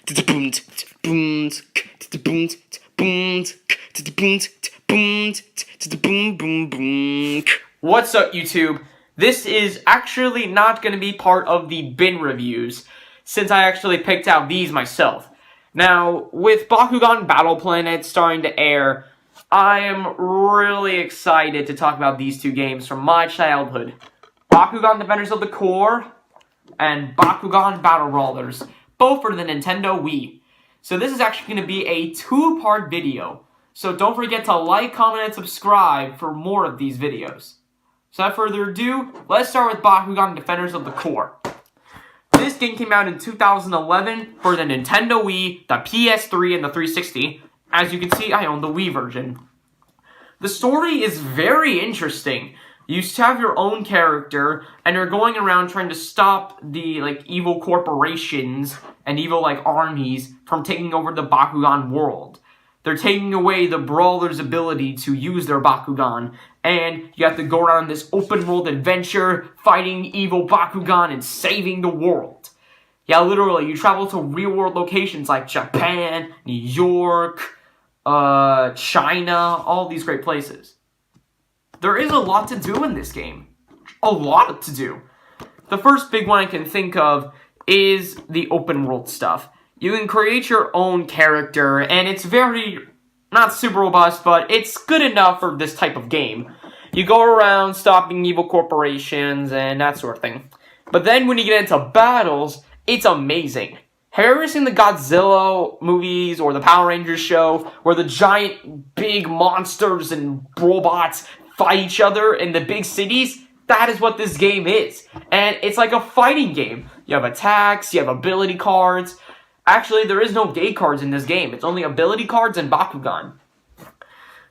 What's up, YouTube? This is actually not going to be part of the bin reviews, since I actually picked out these myself. Now, with Bakugan Battle Planet starting to air, I am really excited to talk about these two games from my childhood. Bakugan Defenders of the Core and Bakugan Battle Brawlers, both for the Nintendo Wii. So this is actually going to be a two-part video. So don't forget to like, comment, and subscribe for more of these videos. So without further ado, let's start with Bakugan Defenders of the Core. This game came out in 2011 for the Nintendo Wii, the PS3, and the 360. As you can see, I own the Wii version. The story is very interesting. You have your own character, and you're going around trying to stop the evil corporations and evil armies from taking over the Bakugan world. They're taking away the brawler's ability to use their Bakugan, and you have to go around this open-world adventure, fighting evil Bakugan and saving the world. Yeah, literally, you travel to real-world locations like Japan, New York, China, all these great places. There is a lot to do in this game. A lot to do. The first big one I can think of is the open-world stuff. You can create your own character, and it's not super robust, but it's good enough for this type of game. You go around stopping evil corporations and that sort of thing. But then when you get into battles, it's amazing. Have you ever seen the Godzilla movies or the Power Rangers show where the giant big monsters and robots fight each other in the big cities? That is what this game is. And it's like a fighting game. You have attacks, you have ability cards. Actually, there is no gate cards in this game. It's only ability cards and Bakugan.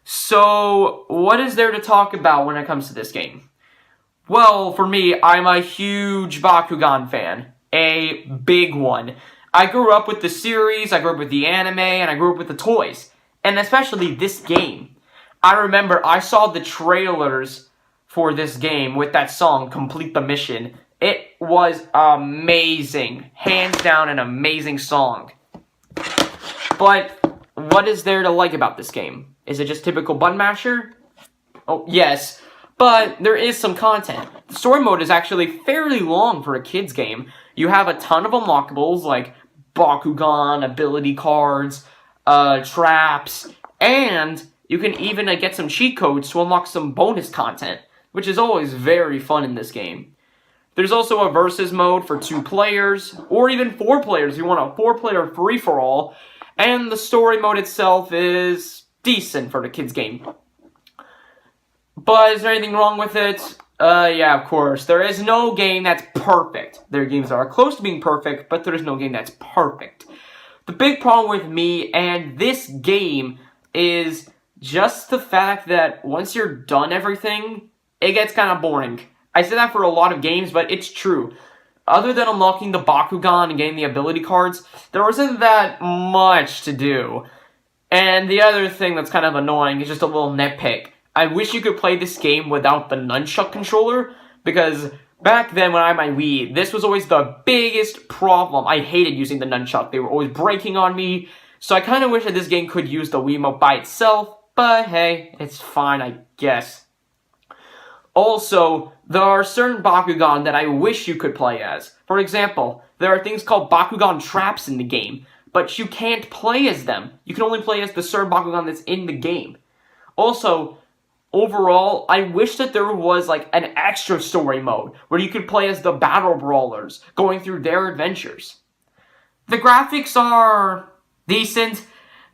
So, what is there to talk about when it comes to this game? Well, for me, I'm a huge Bakugan fan. A big one. I grew up with the series, I grew up with the anime, and I grew up with the toys. And especially this game. I remember I saw the trailers for this game with that song, Complete the Mission. It was amazing. Hands down, an amazing song. But what is there to like about this game? Is it just typical button masher? Oh, yes. But there is some content. The story mode is actually fairly long for a kid's game. You have a ton of unlockables like Bakugan, ability cards, traps, and you can even get some cheat codes to unlock some bonus content, which is always very fun in this game. There's also a versus mode for 2 players, or even 4 players if you want a 4-player free-for-all, and the story mode itself is decent for the kids' game. But is there anything wrong with it? Yeah, of course. There is no game that's perfect. There are games that are close to being perfect, but there is no game that's perfect. The big problem with me and this game is just the fact that once you're done everything, it gets kind of boring. I say that for a lot of games, but it's true. Other than unlocking the Bakugan and getting the ability cards, there isn't that much to do. And the other thing that's kind of annoying is just a little nitpick. I wish you could play this game without the nunchuck controller, because back then when I had my Wii, this was always the biggest problem. I hated using the nunchuck. They were always breaking on me, so I kind of wish that this game could use the Wiimote by itself, but hey, it's fine, I guess. Also, there are certain Bakugan that I wish you could play as. For example, there are things called Bakugan traps in the game, but you can't play as them. You can only play as the certain Bakugan that's in the game. Also, overall, I wish that there was an extra story mode where you could play as the Battle Brawlers, going through their adventures. The graphics are decent.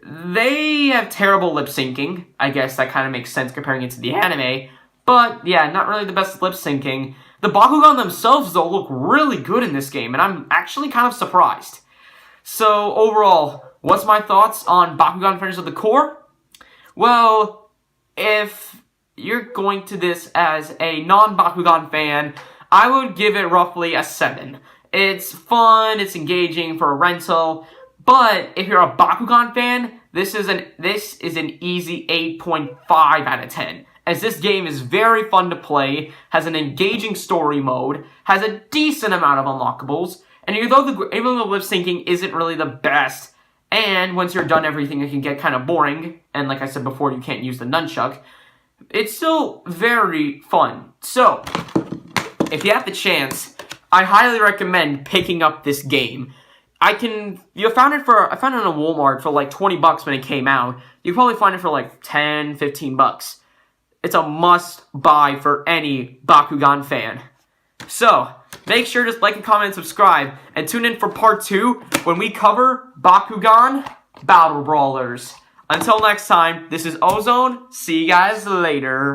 They have terrible lip syncing. I guess that kind of makes sense comparing it to the anime. But, yeah, not really the best lip syncing. The Bakugan themselves, though, look really good in this game, and I'm actually kind of surprised. So, overall, what's my thoughts on Bakugan Defenders of the Core? Well, if you're going to this as a non-Bakugan fan, I would give it roughly a 7. It's fun, it's engaging for a rental, but if you're a Bakugan fan, this is an easy 8.5 out of 10. As this game is very fun to play, has an engaging story mode, has a decent amount of unlockables, And even though the lip syncing isn't really the best, and once you're done everything, it can get kind of boring, and like I said before, you can't use the nunchuck, it's still very fun. So, if you have the chance, I highly recommend picking up this game. I found it in a Walmart for like 20 bucks when it came out. You can probably find it for like 10, 15 bucks. It's a must buy for any Bakugan fan. So, make sure to like and comment and subscribe, and tune in for part 2 when we cover Bakugan Battle Brawlers. Until next time, this is Ozone. See you guys later.